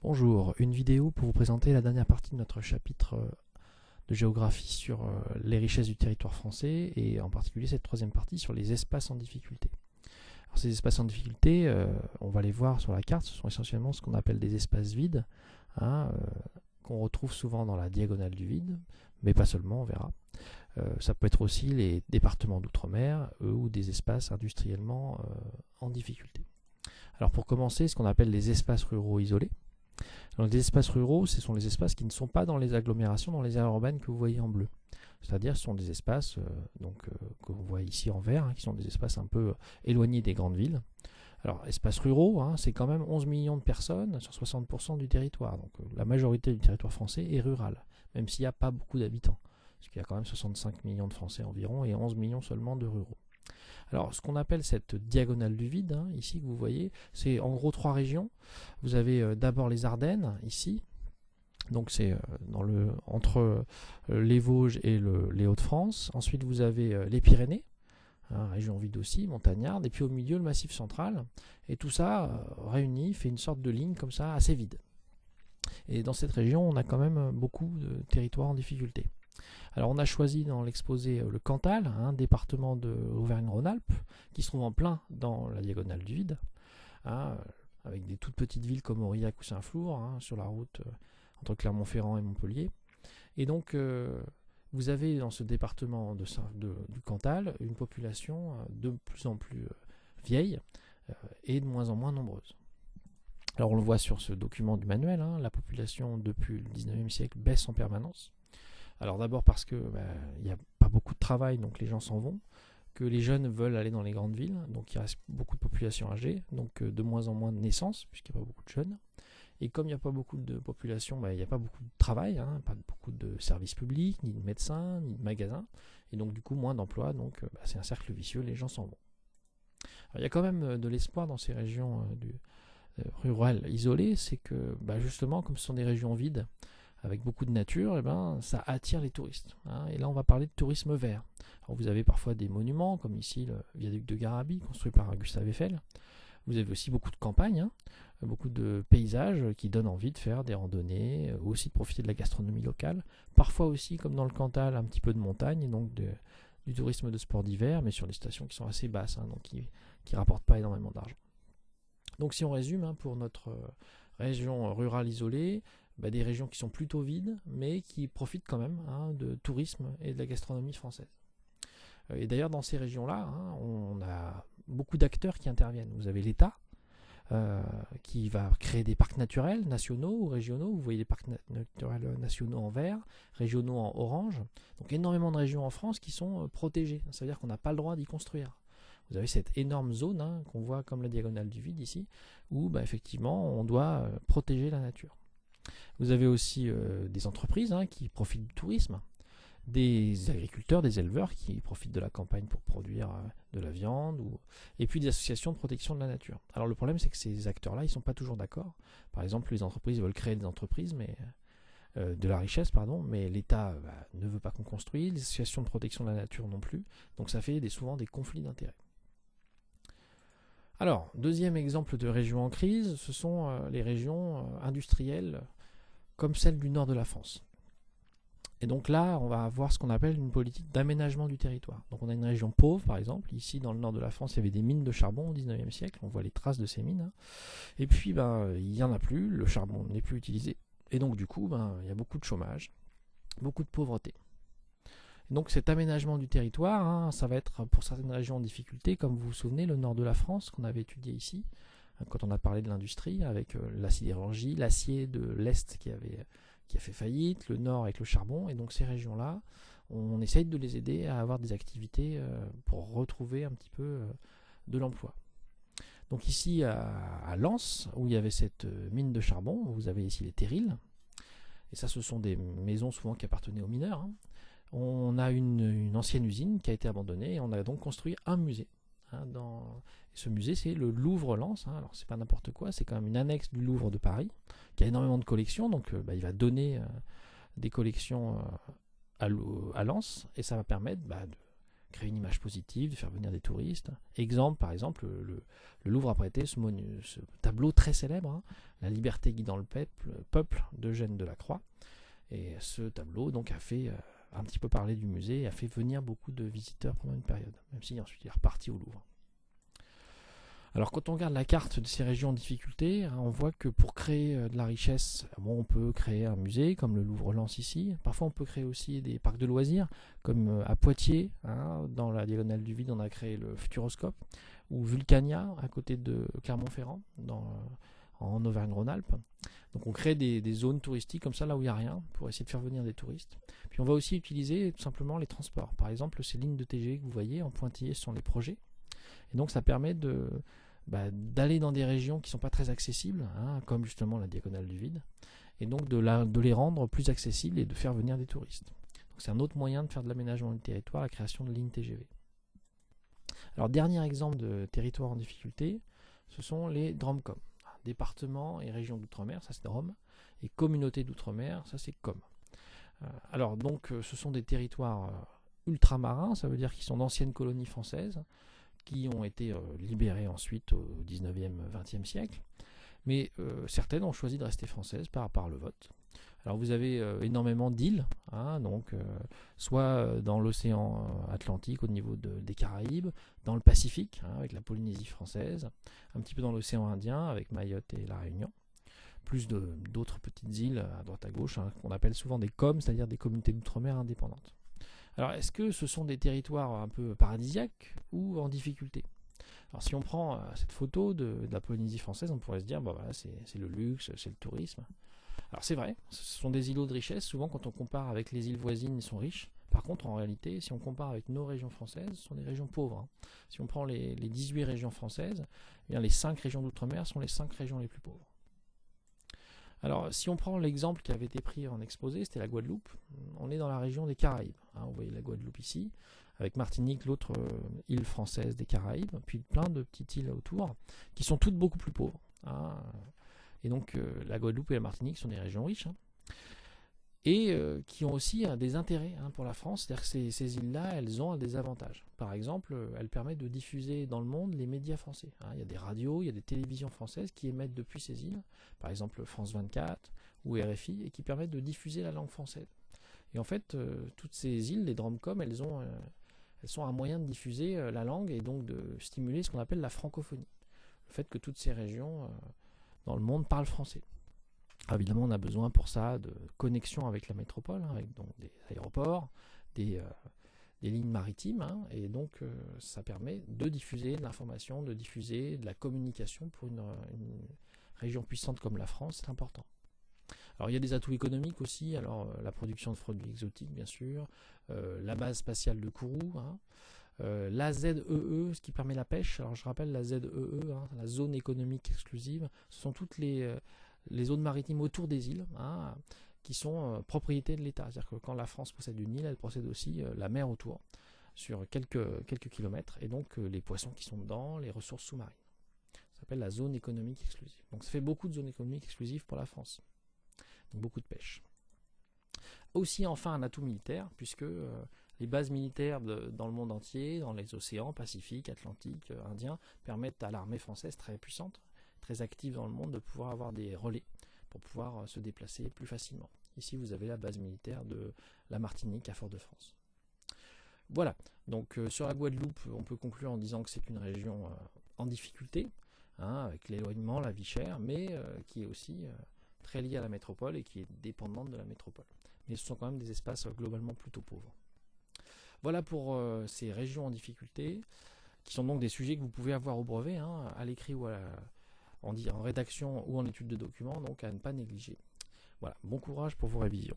Bonjour, une vidéo pour vous présenter la dernière partie de notre chapitre de géographie sur les richesses du territoire français et en particulier cette troisième partie sur les espaces en difficulté. Alors ces espaces en difficulté, on va les voir sur la carte, ce sont essentiellement ce qu'on appelle des espaces vides, hein, qu'on retrouve souvent dans la diagonale du vide, mais pas seulement, on verra. Ça peut être aussi les départements d'outre-mer ou des espaces industriellement en difficulté. Alors pour commencer, ce qu'on appelle les espaces ruraux isolés. Donc les espaces ruraux, ce sont les espaces qui ne sont pas dans les agglomérations, dans les aires urbaines que vous voyez en bleu. C'est-à-dire ce sont des espaces que vous voyez ici en vert, qui sont des espaces un peu éloignés des grandes villes. Alors espaces ruraux, c'est quand même 11 millions de personnes sur 60% du territoire. Donc la majorité du territoire français est rural, même s'il n'y a pas beaucoup d'habitants. Parce qu'il y a quand même 65 millions de Français environ et 11 millions seulement de ruraux. Alors, ce qu'on appelle cette diagonale du vide, ici que vous voyez, c'est en gros trois régions. Vous avez d'abord les Ardennes, ici. Donc c'est entre les Vosges et les Hauts-de-France. Ensuite, vous avez les Pyrénées, région vide aussi, montagnarde. Et puis au milieu, le Massif central. Et tout ça réuni fait une sorte de ligne comme ça, assez vide. Et dans cette région, on a quand même beaucoup de territoires en difficulté. Alors on a choisi dans l'exposé le Cantal, département de Auvergne-Rhône-Alpes, qui se trouve en plein dans la diagonale du vide, avec des toutes petites villes comme Aurillac ou Saint-Flour, sur la route entre Clermont-Ferrand et Montpellier. Et donc vous avez dans ce département du Cantal une population de plus en plus vieille et de moins en moins nombreuse. Alors on le voit sur ce document du manuel, la population depuis le 19e siècle baisse en permanence. Alors d'abord parce que n'y a pas beaucoup de travail, donc les gens s'en vont, que les jeunes veulent aller dans les grandes villes, donc il reste beaucoup de population âgée, donc de moins en moins de naissances, puisqu'il n'y a pas beaucoup de jeunes. Et comme il n'y a pas beaucoup de population, il n'y a pas beaucoup de travail, pas beaucoup de services publics, ni de médecins, ni de magasins, et donc du coup moins d'emplois, donc c'est un cercle vicieux, les gens s'en vont. Alors, il y a quand même de l'espoir dans ces régions rurales isolées, c'est que justement, comme ce sont des régions vides, avec beaucoup de nature, ça attire les touristes. Et là, on va parler de tourisme vert. Alors, vous avez parfois des monuments, comme ici le viaduc de Garabit, construit par Gustave Eiffel. Vous avez aussi beaucoup de campagnes, beaucoup de paysages qui donnent envie de faire des randonnées, aussi de profiter de la gastronomie locale. Parfois aussi, comme dans le Cantal, un petit peu de montagne, et donc du tourisme de sport d'hiver, mais sur des stations qui sont assez basses, donc qui ne rapportent pas énormément d'argent. Donc si on résume, pour notre région rurale isolée, des régions qui sont plutôt vides, mais qui profitent quand même de tourisme et de la gastronomie française. Et d'ailleurs, dans ces régions-là, on a beaucoup d'acteurs qui interviennent. Vous avez l'État, qui va créer des parcs naturels nationaux ou régionaux. Vous voyez des parcs naturels nationaux en vert, régionaux en orange. Donc énormément de régions en France qui sont protégées. Ça veut dire qu'on n'a pas le droit d'y construire. Vous avez cette énorme zone qu'on voit comme la diagonale du vide ici, où effectivement on doit protéger la nature. Vous avez aussi des entreprises qui profitent du tourisme, des agriculteurs, des éleveurs qui profitent de la campagne pour produire de la viande, et puis des associations de protection de la nature. Alors le problème, c'est que ces acteurs-là, ils ne sont pas toujours d'accord. Par exemple, les entreprises veulent créer des entreprises, mais de la richesse, mais l'État ne veut pas qu'on construise, les associations de protection de la nature non plus, donc ça fait souvent des conflits d'intérêts. Alors, deuxième exemple de région en crise, ce sont les régions industrielles comme celle du nord de la France. Et donc là, on va avoir ce qu'on appelle une politique d'aménagement du territoire. Donc on a une région pauvre, par exemple. Ici, dans le nord de la France, il y avait des mines de charbon au 19e siècle. On voit les traces de ces mines. Et puis, il n'y en a plus. Le charbon n'est plus utilisé. Et donc, du coup, il y a beaucoup de chômage, beaucoup de pauvreté. Et donc cet aménagement du territoire, ça va être pour certaines régions en difficulté, comme vous vous souvenez, le nord de la France qu'on avait étudié ici, quand on a parlé de l'industrie, avec la sidérurgie, l'acier de l'Est qui a fait faillite, le nord avec le charbon, et donc ces régions-là, on essaye de les aider à avoir des activités pour retrouver un petit peu de l'emploi. Donc ici à Lens, où il y avait cette mine de charbon, vous avez ici les terrils, et ça ce sont des maisons souvent qui appartenaient aux mineurs. On a une ancienne usine qui a été abandonnée, et on a donc construit un musée. Ce musée, c'est le Louvre-Lens. Alors c'est pas n'importe quoi, c'est quand même une annexe du Louvre de Paris, qui a énormément de collections, donc il va donner des collections à Lens, et ça va permettre créer une image positive, de faire venir des touristes. Exemple, par exemple, le Louvre a prêté ce tableau très célèbre, hein, La liberté guidant le peuple d'Eugène Delacroix. Et ce tableau donc a fait un petit peu parler du musée et a fait venir beaucoup de visiteurs pendant une période, même si ensuite il est reparti au Louvre. Alors quand on regarde la carte de ces régions en difficulté, hein, on voit que pour créer de la richesse, on peut créer un musée comme le Louvre-Lens ici. Parfois on peut créer aussi des parcs de loisirs, comme à Poitiers, hein, dans la diagonale du vide on a créé le Futuroscope, ou Vulcania à côté de Clermont-Ferrand, en Auvergne-Rhône-Alpes. Donc on crée des zones touristiques comme ça, là où il n'y a rien, pour essayer de faire venir des touristes. Puis on va aussi utiliser tout simplement les transports. Par exemple, ces lignes de TGV que vous voyez en pointillé sont les projets. Et donc ça permet d'aller dans des régions qui ne sont pas très accessibles, hein, comme justement la diagonale du vide, et donc de les rendre plus accessibles et de faire venir des touristes. Donc c'est un autre moyen de faire de l'aménagement du territoire, la création de lignes TGV. Alors dernier exemple de territoire en difficulté, ce sont les DROMCOM. Départements et régions d'outre-mer, ça c'est DROM, et communautés d'outre-mer, ça c'est COM. Alors donc ce sont des territoires ultramarins, ça veut dire qu'ils sont d'anciennes colonies françaises, qui ont été libérées ensuite au 19e, 20e siècle, mais certaines ont choisi de rester françaises par le vote. Alors vous avez énormément d'îles, hein, donc soit dans l'océan Atlantique au niveau des Caraïbes, dans le Pacifique hein, avec la Polynésie française, un petit peu dans l'océan Indien avec Mayotte et la Réunion, plus d'autres petites îles à droite à gauche hein, qu'on appelle souvent des COM, c'est-à-dire des communautés d'outre-mer indépendantes. Alors est-ce que ce sont des territoires un peu paradisiaques ou en difficulté? Alors si on prend cette photo de la Polynésie française, on pourrait se dire voilà, c'est le luxe, c'est le tourisme. Alors c'est vrai, ce sont des îlots de richesse, souvent quand on compare avec les îles voisines, ils sont riches. Par contre, en réalité, si on compare avec nos régions françaises, ce sont des régions pauvres. Hein. Si on prend les 18 régions françaises, eh bien, les 5 régions d'outre-mer sont les 5 régions les plus pauvres. Alors si on prend l'exemple qui avait été pris en exposé, c'était la Guadeloupe, on est dans la région des Caraïbes. Hein, vous voyez la Guadeloupe ici, avec Martinique, l'autre île française des Caraïbes, puis plein de petites îles autour, qui sont toutes beaucoup plus pauvres. Hein. Et donc la Guadeloupe et la Martinique sont des régions riches, hein, et qui ont aussi des intérêts hein, pour la France, c'est-à-dire que ces îles-là, elles ont des avantages. Par exemple, elles permettent de diffuser dans le monde les médias français. Hein. Il y a des radios, il y a des télévisions françaises qui émettent depuis ces îles, par exemple France 24 ou RFI, et qui permettent de diffuser la langue française. Et en fait, toutes ces îles, les DROMCOM, elles sont un moyen de diffuser la langue et donc de stimuler ce qu'on appelle la francophonie. Le fait que toutes ces régions dans le monde parlent français. Alors évidemment, on a besoin pour ça de connexion avec la métropole, hein, avec donc des aéroports, des lignes maritimes, hein, et donc ça permet de diffuser de l'information, de diffuser de la communication pour une région puissante comme la France, c'est important. Alors il y a des atouts économiques aussi, alors la production de produits exotiques bien sûr, la base spatiale de Kourou, hein, la ZEE, ce qui permet la pêche. Alors je rappelle la ZEE, hein, la zone économique exclusive, ce sont toutes les zones maritimes autour des îles hein, qui sont propriété de l'État. C'est-à-dire que quand la France possède une île, elle possède aussi la mer autour, sur quelques kilomètres, et donc les poissons qui sont dedans, les ressources sous-marines. Ça s'appelle la zone économique exclusive. Donc ça fait beaucoup de zones économiques exclusives pour la France. Donc beaucoup de pêche. Aussi enfin un atout militaire, puisque les bases militaires dans le monde entier, dans les océans, Pacifique, Atlantique, Indien, permettent à l'armée française très puissante, très active dans le monde, de pouvoir avoir des relais pour pouvoir se déplacer plus facilement. Ici, vous avez la base militaire de la Martinique à Fort-de-France. Voilà, donc sur la Guadeloupe, on peut conclure en disant que c'est une région en difficulté, hein, avec l'éloignement, la vie chère, mais qui est aussi très liée à la métropole et qui est dépendante de la métropole. Mais ce sont quand même des espaces globalement plutôt pauvres. Voilà pour ces régions en difficulté, qui sont donc des sujets que vous pouvez avoir au brevet, hein, à l'écrit ou en rédaction ou en étude de documents, donc à ne pas négliger. Voilà, bon courage pour vos révisions.